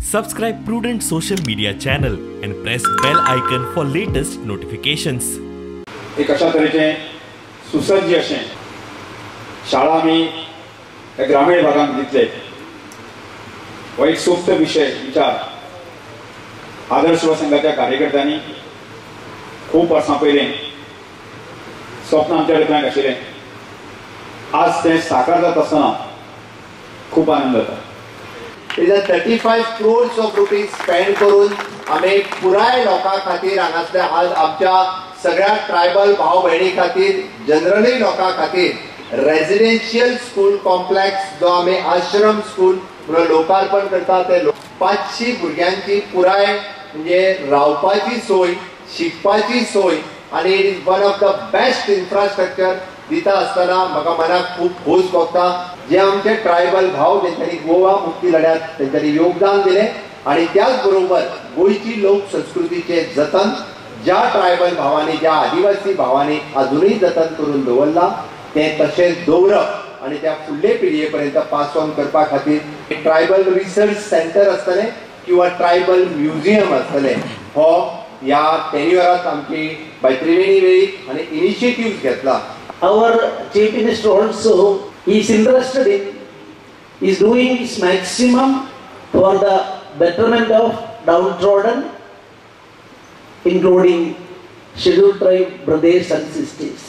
Subscribe Prudent social media channel and press bell icon for latest notifications. एक अशा तरेचे सुसज्ज अशें शाळा आमी ग्रामीण भागांत दितले हो एक सुप्त विचार आदर्श युवा संघाच्या कार्यकर्त्यांनी खूब वर्सां पयलीं स्वप्न आमच्या दोतोराक आशिल्लें. आज तें साकार जाता आसतना खूब आनंद जाता. It is 35 crores of rupees spent करून आम्ही पुराय लोकां खातीर हांगासल्या आज आमच्या सगळ्या ट्रायबल भाव भयणी खातीर जनरली लोकां खातीर रेजिडेन्शियल स्कूल कॉम्प्लेक्स जो आम्ही आश्रम स्कूल म्हणून लोकार्पण करता ते 500 भुरग्यांची पुराय म्हणजे रावपाची सोय शिकपाची सोय आणि it is one of the best infrastructure दिता आसतना म्हाका मनाक खूब खोस भोगता. जे आमचे ट्रायबल भाव जेंच्यांनी गोवा मुक्ती लढ्यात तेंच्यांनी योगदान दिले आणि त्याच बरोबर गोयची लोक संस्कृतीचे जतन ज्या ट्रायबल भावांनी ज्या आदिवासी भावांनी अजूनही जतन करून दवरला ते तशेंच दवरप आणि त्या फुडले पिळये पर्यंत पास ऑन करपा खातीर ट्रायबल रिसर्च सेंटर आसतले किंवा ट्रायबल म्युझियम आसतले. हो ह्या टेन्युअरांत आमची बाय त्रिवेणी वेळीप आणि इनिशिएटिव्ह घेतला. Our Chief Minister also is interested in, is doing his maximum for the betterment of downtrodden, including scheduled tribe brothers and sisters.